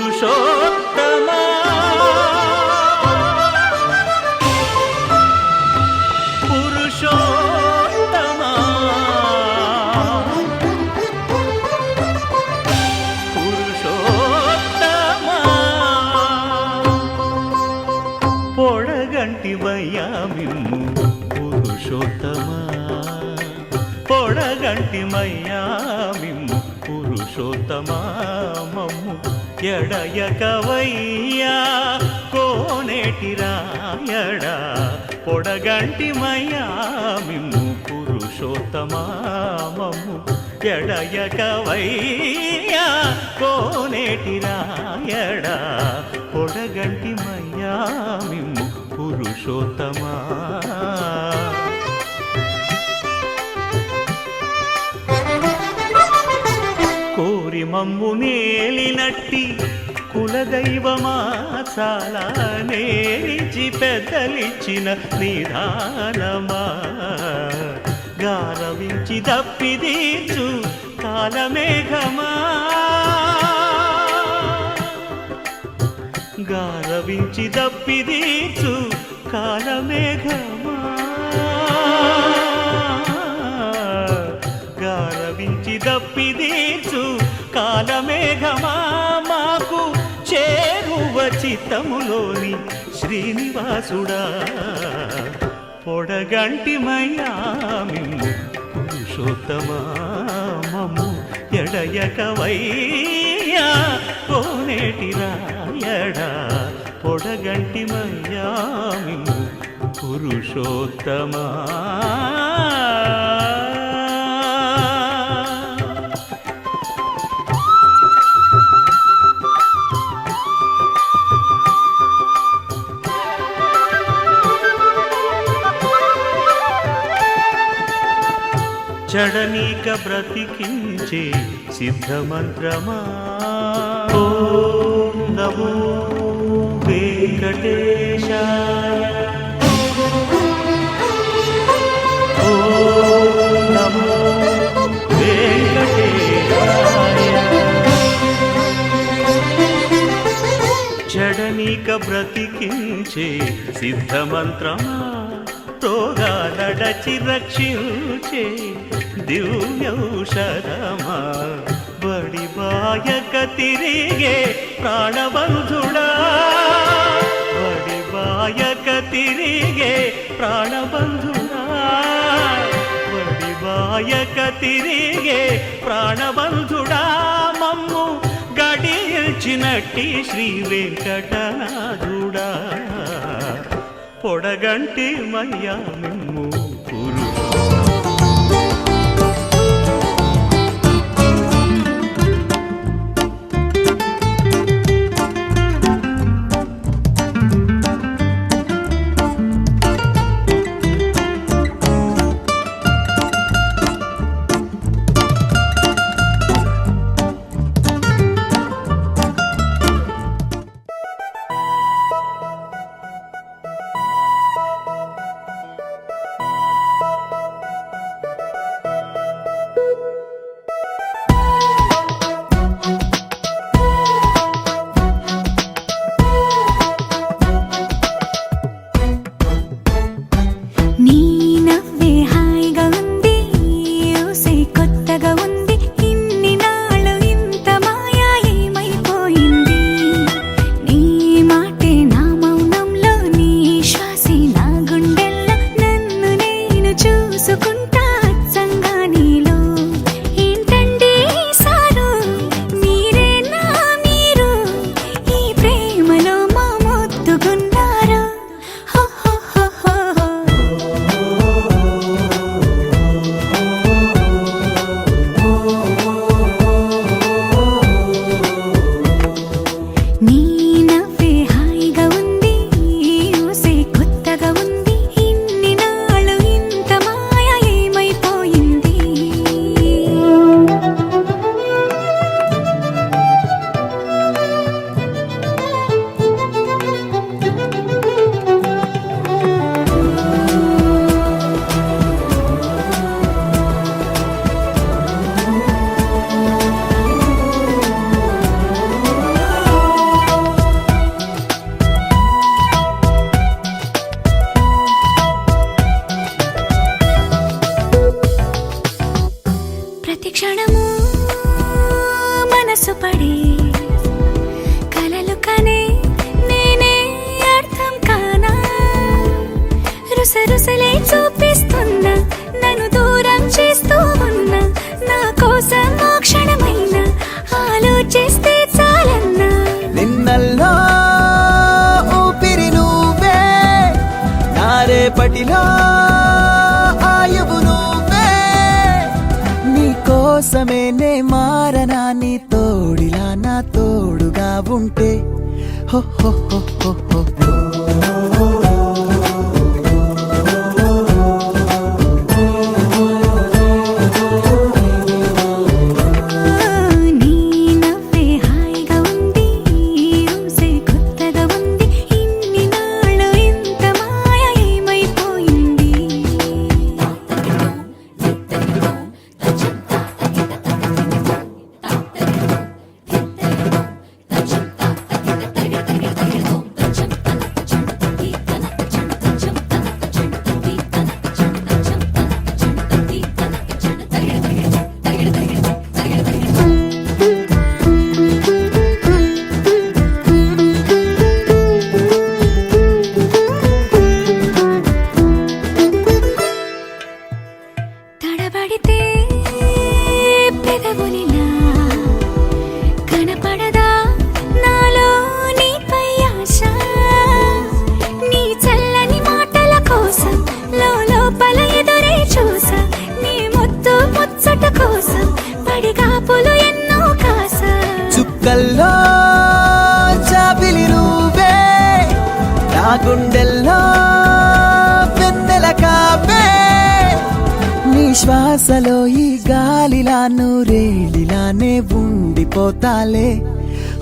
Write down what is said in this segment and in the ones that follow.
పురుషోత్తమా పురుషోత్తమా పురుషోత్తమా పొడగంటివయ్యా మిమ్ము పురుషోత్తమా పొడగంటిమయ్యా మిమ్ము పురుషోత్తమా మమ్ము ఎడయకవయ్యా కోనేటి రాయడా పొడగంటిమయ్యా మిమ్ము పురుషోత్తమా మమ్ము ఎడయకవయ్యా కోనేటి రాయడా పొడగంటిమయ్యా మిమ్ము పురుషోత్తమా కోరి మమ్ము నేలినట్టి కులదైవమా చాలా నేరిచి పెద్దలిచ్చిన నిదానమా గారవించి దప్పిదీర్చు కాలమేఘమా గారవించి దప్పిదీర్చు కాలమేఘమా గారవించి దప్పిదీర్చు కాలమేఘమా మాకు చేరువ చిత్తములోని శ్రీనివాసుడా పొడగంటిమయ్యా మిమ్ము పురుషోత్తమా మమ్ము ఎడయకవయ్యా కోనేటి రాయడా పొడగంటిమయ్యా మిమ్ము పురుషోత్తమా చడనీక బ్రతికించే సిద్ధమంత్రమా ఓం నమో వెంకటేశాయ ఓం నమో వెంకటేశాయ చడనీక బ్రతికించే సిద్ధమంత్రమా రోగాలడచి రక్షించే దివ్యౌషధమా బడిబాయక తిరిగే ప్రాణబంధుడా బడిబాయక తిరిగే ప్రాణబంధుడా బడిబాయక తిరిగే ప్రాణబంధుడా మమ్ము గడిచినట్టి శ్రీ వెంకటనాథుడా పొడగంటి మయ్యా మిమ్ము కలలు కనే నేనే అర్థం కానా వరుసలే చూపిస్తున్నా నన్ను దూరం చేస్తూ ఉన్నా నా కోసం ఆ క్షణమైన ఆలోచిస్తే చాలన్నా నిన్నల్లో ఊపిరి నువ్వే నా రేపటిలో ఆయువు నువ్వే నీ కోసమే నే మారనా నీ తోడిలా నా తోడుగా ఉంటే హో హో హో హో హో నీ నవ్వే హాయిగా ఉంది ఊసే కొత్తగా ఉంది ఇన్ని నాళ్ళు ఇంత మాయ ఏమైపోయింది తడబడితే పెదవులిలా కనపడదా నాలో నీపై ఆశ నీ చల్లని మాటల కోసం లోపల ఎదురే చూసా నీ ముద్దు ముచ్చట కోసం పడిగాపులు ఎన్నో కాసా చుక్కల్లో చాపిలి నువ్వే నా గుండెల్లో వెన్నెల కాపే నీ శ్వాసలో ఈ గాలిలా నూరేలిలానే ఉండిపోతాలే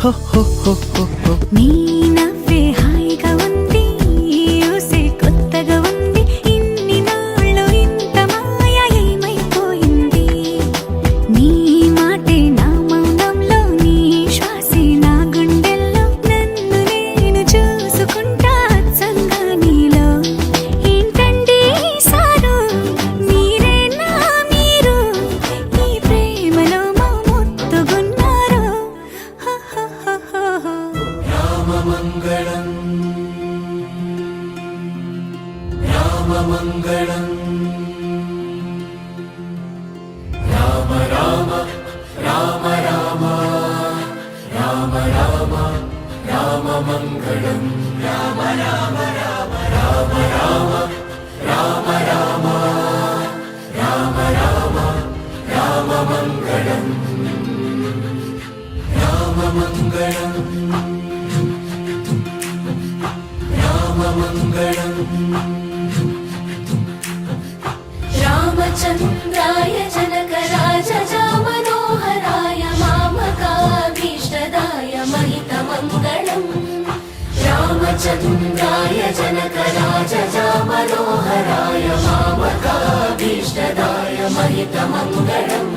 హో హో హో హో హో నీ నవ్వే హాయిగా ఉంది ఊసే కొత్తగా ఉంది ఇన్ని నాళ్ళు ఇంత మాయ ఏమైపోయింది నీ మాటే నా మౌనంలో నీ శ్వాసే నా గుండెల్లో నన్ను నేను చూసుకుంటా అచ్చంగా నీలో ఏంటండి సారు మీరే నా మీరు ఈ ప్రేమలో మా ముత్తుగున్నారు హో హో హో హో హో. रामचन्द्राय जनकराजजामनोहराय मामकाभीष्टदाय महितमङ्गलम् रामचन्द्राय जनकराजजामनोहराय मामकाभीष्टदाय महितमङ्गलम्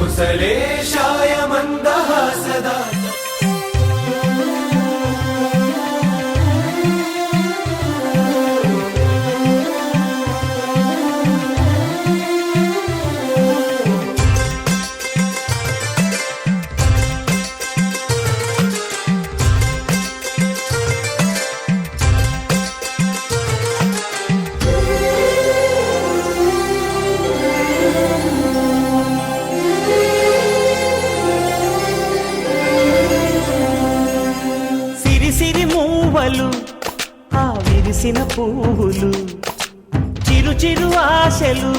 కోసలేశాయ మందహాసదా సిరి మూవలు ఆ విరిసిన పువ్వులు చిరు చిరు ఆశలు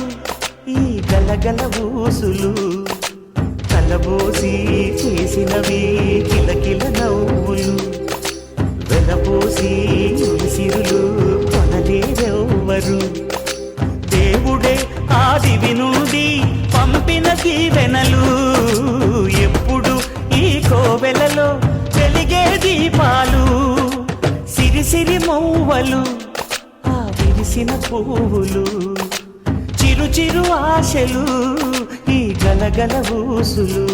ఈ గలగల ఊసులు కలబోసి చేసినవి కిలకిల నవ్వులు వెలపోసి సిరులు కొనలేరెవ్వరు దేవుడే ఆదివి నుండి పంపిన దీవెనలు ఎప్పుడు ఈ కోవెలలో వెలిగే దీపాలు సిరి సిరి మౌవలు ఆ విరిసిన పువ్వులు చిరు చిరు ఆశలు ఈ గలగల ఊసులు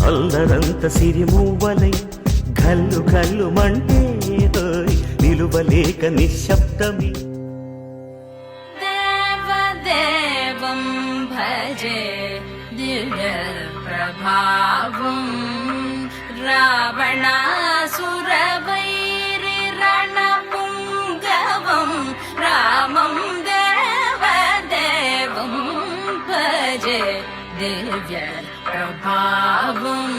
అల్లరంత సిరిమూవలై గల్లు గల్లు మంటే నిలువలేక నిశ్శబ్దమి దేవదేవం భజే దివ్య ప్రభావం రావణాసురవైరి రణపుంగవం రామం దేవదేవం భజే దివ్య ప్రభావం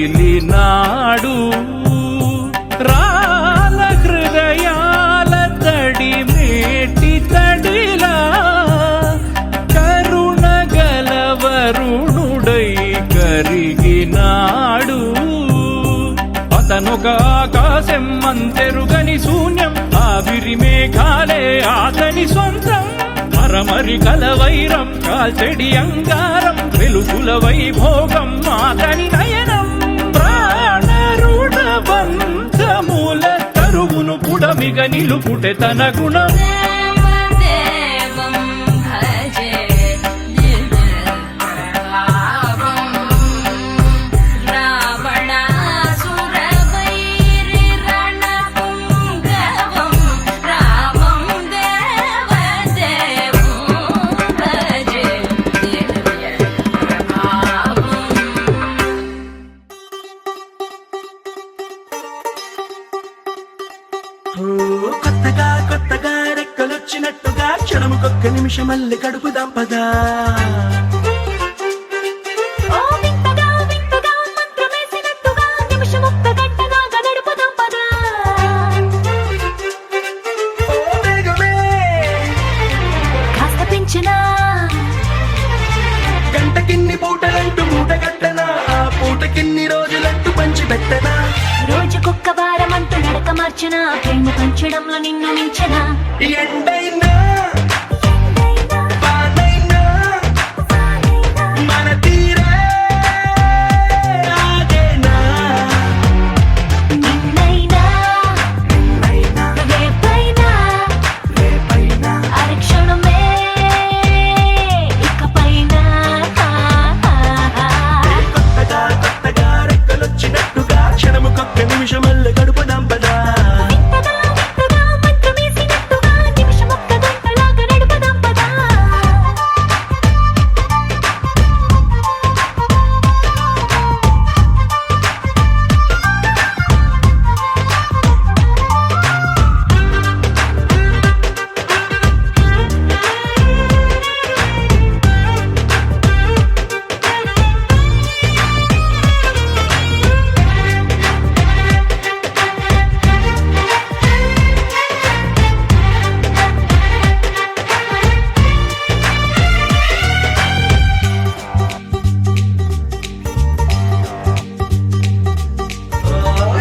కదిలినాడు రాల హృదయాల తడి మేటి తడిలా కరుణ గలవరుణుడై కరిగినాడు అతనొక ఆకాశం అంతెరుగని శూన్యం ఆవిరి మేఘాలే అతని సొంతం మరమరి కలవైరం కాల్చెడి అంగారం వెలుగుల వైభోగం అతని నయనం ప్రాణరుణ బంధముల తరువును పుడమిగ నిలుపుటె తన గుణం దేవదేవం భజే దివ్య ప్రభావం రావణాసురవైరి రణపుంగవం రామం దేవదేవం భజే దివ్య ప్రభావం కొత్తగా కొత్తగా రెక్కలొచ్చినట్టుగా క్షణముకొక్క నిమిషం మళ్ళీ గడుపుదాం పదా ఓ వింతగా వింతగా మంత్రమేసినట్టుగా నిమిషమొక్క గంటగా గడుపుదాం పదా ఓ వేగమే కాస్త పెంచినా గంటకిన్ని పూటలంటూ మూట కట్టనా ఆ పూటకిన్ని రోజులంటూ పంచి పెట్టనా రోజుకొక్క వారమంటూ నడక మార్చిన ప్రేమ పంచడంలో నిన్ను మించిన ఎండైనా వానైనా మన తీరే ఆగేనా నిన్నైనా రేపైనా అరక్షణమే ఇకపైన కొత్తగా కొత్తగా రెక్కలొచ్చినట్టుగా క్షణముకొక్క నిమిషం మళ్ళీ గడుపుదాం పదా వింతగా వింతగా మంత్రమేసినట్టుగా నిమిషమొక్క గంటలాగా నడుపుదాం పదా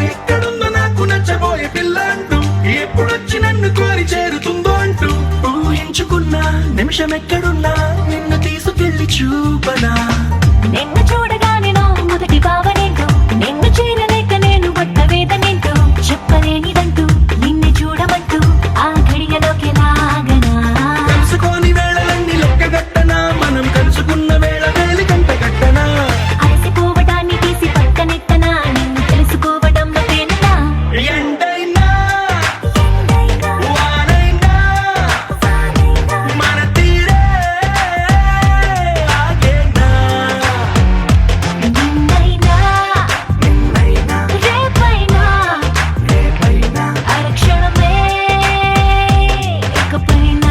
ఎక్కడుందో నాకు నచ్చబోయే పిల్ల అంటూ ఎప్పుడొచ్చి నన్ను కోరి చేరుతుందో అంటూ ఊహించుకున్నా నిమిషం ఎక్కడున్నా నిన్ను తీసుకెళ్లి చూపనా నిన్ను చూడగానే నా మొదటి భావనేంటో నిన్ను చేరలేక నేను పడ్డ వేదనేంటో చెప్పలేనిదంటూ నిన్ను చూడమంటూ ఆ ఘడియలోకి లాగనా కలుసుకోని వేళలన్నీ లెక్కగట్టనా మనం కలుసుకున్న వేళ వేలి కంట కట్టనా అలసిపోవడాన్ని తీసి పక్కనెట్టనా నిన్ను తెలుసుకోవడంలో తేనెనా ఎండైనా వానైనా మన తీరే ఆగేనా నిన్నైనా రేపైనా అరక్షణమే ఇకపైన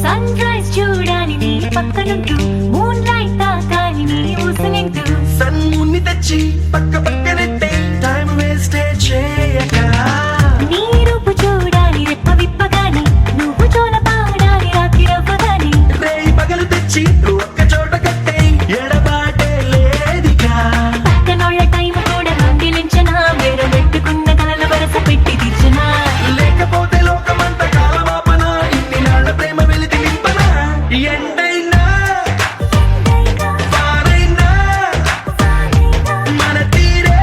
సన్ రైజ్ చూడాలి నీ పక్కనుంటూ మూన్ తెచ్చి పక్క పక్కనెట్టే టైం వేస్టే చేయక నీ రూపు చూడాలి రెప్ప విప్పగాని నువ్వు జోల పాడాలి రాత్రి రవ్వగాని రేయి పగలు తెచ్చి ఒక్క చోట కట్టే ఎడబాటే లేదిగా పక్కనోళ్ళ టైం కూడా దొంగిలించనా వేరే పెట్టుకున్న కలల వరస పెట్టి తీర్చనా లేకపోతే లోకమంత కాలమాపన ఇన్ని నాళ్ళ ప్రేమ వెలితి నింపన ఎండైనా వారైనా మన తీరే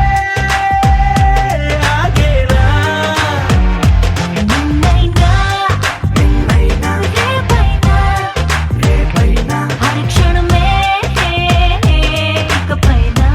ఆగేనా నిన్నైనా రేపైనా హరి క్షణమే ఇకపైనా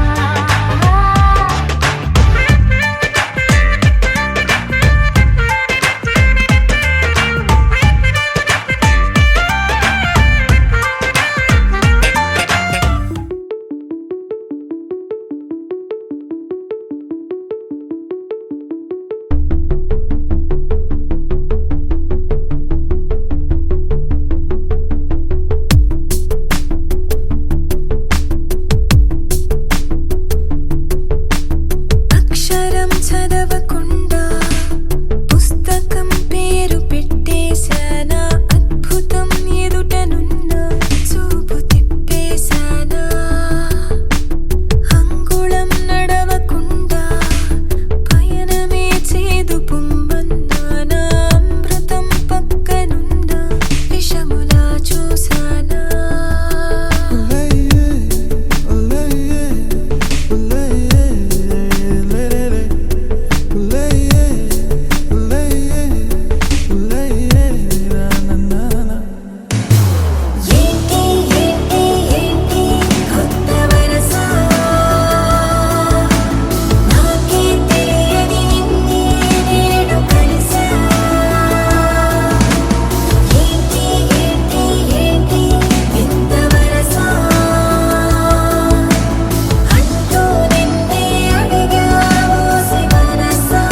అక్షరం చదవకుండా పుస్తకం పేరు పెట్టేశానా అద్భుతం ఎదుటనున్న చూపు తిప్పేశానా అంగుళం నడవకుండా పయనమే చేదు పొమ్మన్నానా అమృతం పక్కనున్న విషములా చూశానా ఏంటి ఏంటి ఏంటి కొత్త వరస నాకే తెలియని నిన్నే నేడు కలిసా ఏంటి ఏంటి ఏంటి ఇంత వరస అంటూ నిన్నే అడిగా ఓసి మనసా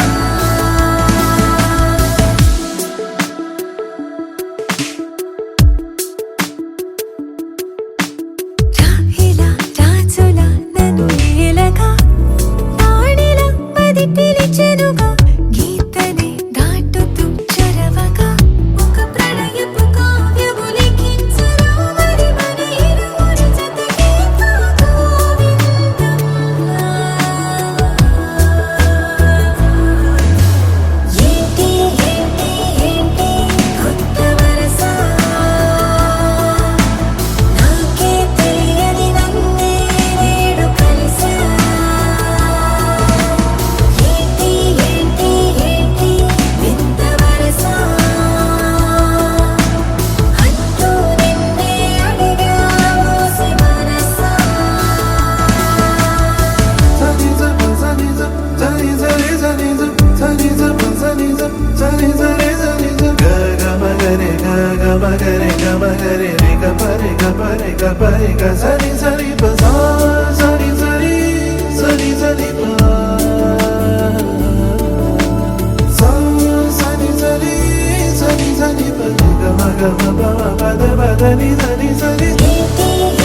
రాహిలా రాజులా నన్ను ఏలగా వాడిలా మది పిలిచెనుగా గీతనే దాటుతూ చొరవగా ఒక ప్రణయపు కావ్యము లిఖించరా మరి మన ఇరువురి జతకే ఏంటి ఏంటి ఏంటి కొత్త వరస నాకే తెలియని నన్నే నేడు కలిసా ఏంటి ఏంటి ఏంటి వింత వరస అంటూ నిన్నే అడిగా ఓసి మనసా ఏంటి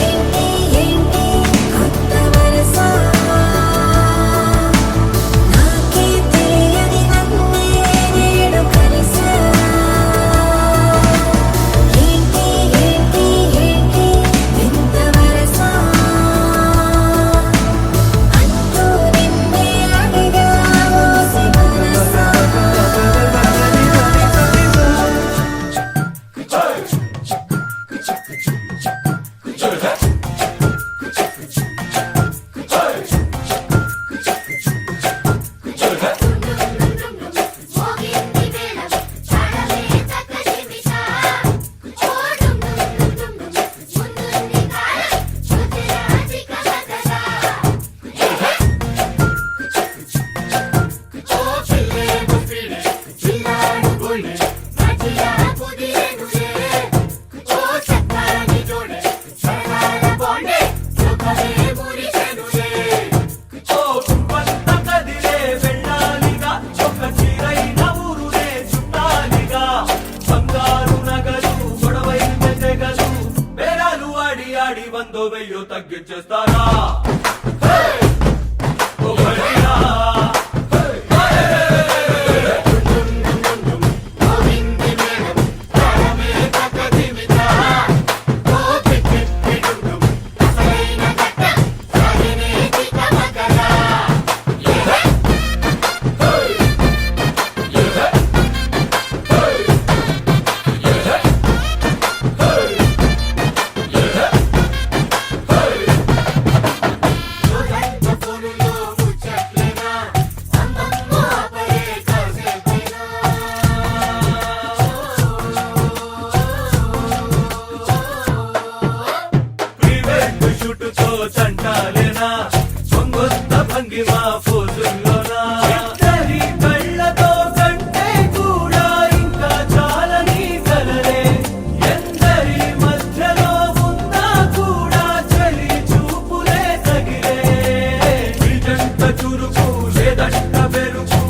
ఏంటి ఏంటి కొత్త వరస నాకే తెలియని నన్నే నేడు కలిసా ఏంటి ఏంటి ఏంటి వింత వరస అంటూ నిన్నే అడిగా ఓసి మనసా మోగింది మేళం తాళమే తక్క చెవిసా ఓ డుమ్ డుమ్ డుమ్ ముందుంది కాలం శృతిరాజి కలకదా ఓ పిల్లే బుఫిడే చిల్లాడు గుండె మధ్యా కుదిరేనులే ఓ చక్కని జోడే సరళ బొండే సుఖమే మురిసెనులే ఓ కుంపంత కదిలే వెళ్ళాలిగా ఒక చీరైన ఊరునే చుట్టాలిగా బంగారు నగలు గొడవైన తెగలు బేరాలు ఆడి ఆడి వందో వెయ్యో తగ్గించేస్తారా చంటాలేనా పొంగొత్త భంగిమా ఫోజుల్లోనా ఇద్దరి కళ్ళతో కంటే కూడా ఇంకా చాలని కలలే ఎందరి మధ్యలో ఉన్నా కూడా చలి చూపులే తగిలే నిజంత చురుకు లేదంట బెరుకు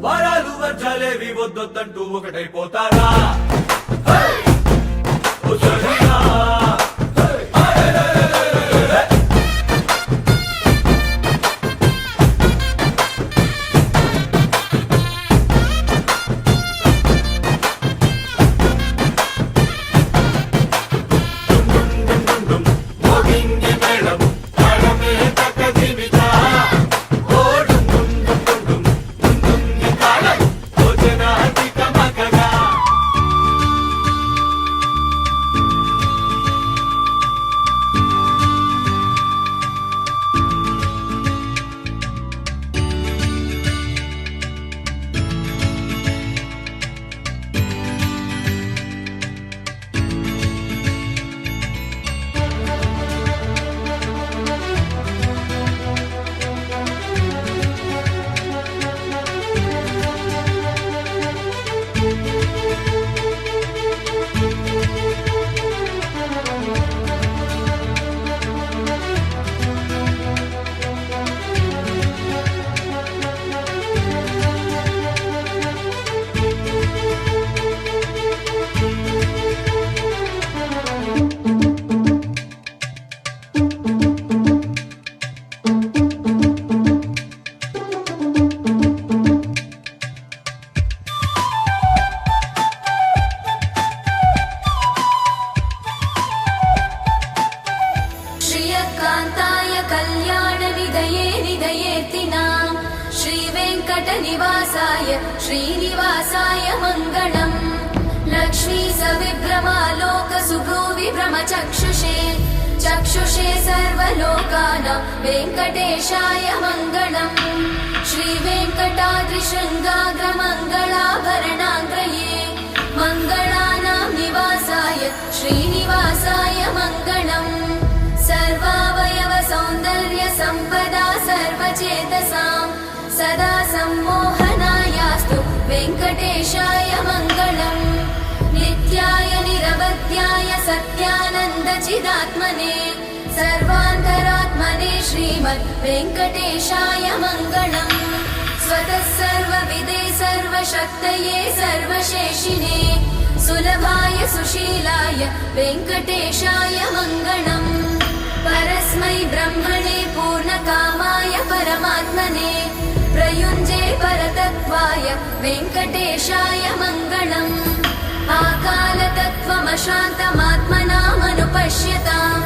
వరాలు వర్జాలేవి వద్దొద్దంటూ ఒకటైపోతారా श्रीनिवासाय मङ्गलम् लक्ष्मी सविभ्रमालोक सुभ्रूविभ्रमचक्षुषे चक्षुषे सर्वलोकानां वेङ्कटेशाय मङ्गलम् श्रीवेङ्कटाद्रिशृङ्गाग्रमङ्गलाभरणाङ्ग्रये मङ्गलानां निवासाय श्रीनिवासाय मङ्गलम् सर्वावयव सौन्दर्य सम्पदा सर्वचेतसाम् सदा सम्मोहनायास्तु वेङ्कटेशाय मङ्गलम् नित्याय निरवध्याय सत्यानन्दचिदात्मने सर्वान्तरात्मने श्रीमद् वेङ्कटेशाय मङ्गलम् स्वतः सर्वविदे सर्वशक्तये सर्वशेषिणे सुलभाय सुशीलाय वेङ्कटेशाय मङ्गलम् परस्मै ब्रह्मणे पूर्णकामाय परमात्मने प्रयुञ्जे परतत्त्वाय वेङ्कटेशाय मङ्गलम् आकालतत्त्वमशान्तमात्मनामनुपश्यताम्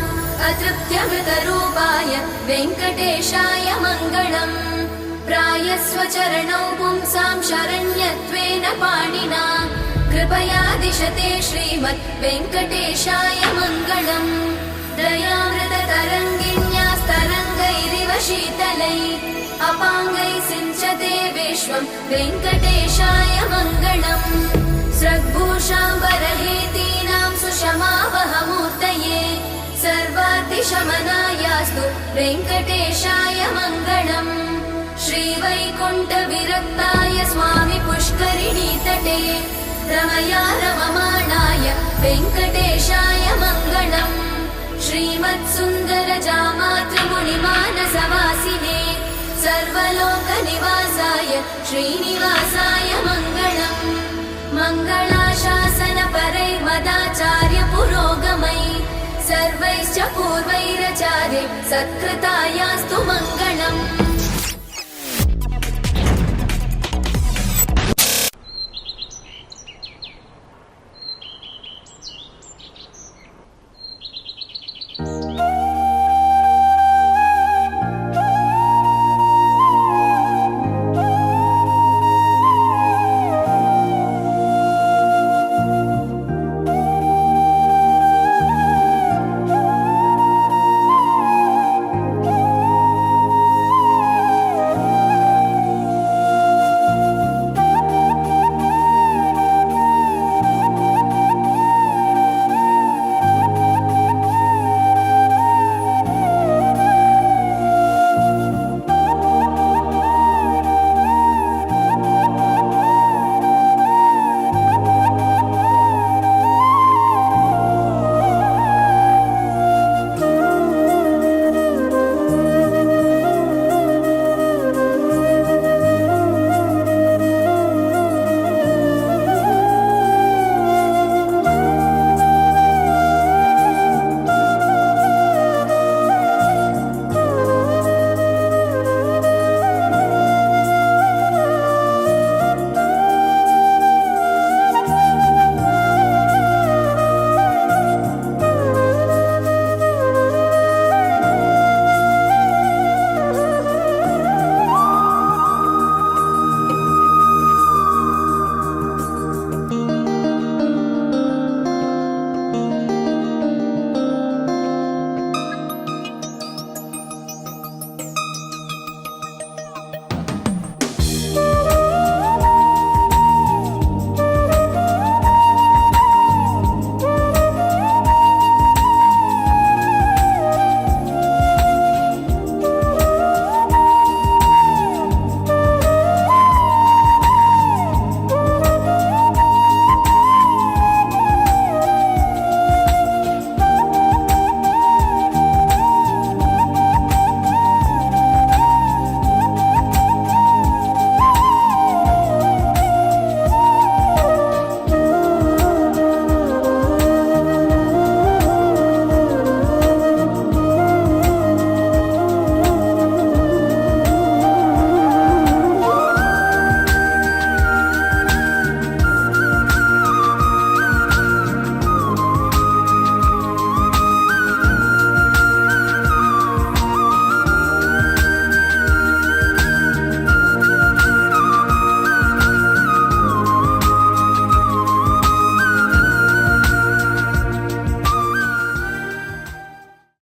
अतृप्त्यमृतरूपाय वेङ्कटेशाय मङ्गलम् प्रायस्व चरणौ पुंसां शरण्यत्वेन पाणिना कृपया दिशते श्रीमद् वेङ्कटेशाय मङ्गलम् दयामृततरङ्गिण्यास्तरङ्गैरिव शीतलै अपाङ्गै सिञ्चते विश्वं वेङ्कटेशाय मङ्गलम् स्रग्भूषाम्बरहेतीनां सुषमावहमूर्तये सर्वातिशमनायास्तु वेङ्कटेशाय मङ्गलम् श्रीवैकुण्ठविरक्ताय स्वामि पुष्करिणीतटे रमया रममाणाय वेङ्कटेशाय मङ्गलम् श्रीमत्सुन्दरजामातृमुनिमानसवासिने सर्वलोकनिवासाय श्रीनिवासाय मङ्गलम् मङ्गलाशासनपरैर्मदाचार्य पुरोगमै सर्वैश्च पूर्वैरचार्ये सत्कृतायास्तु मङ्गलम्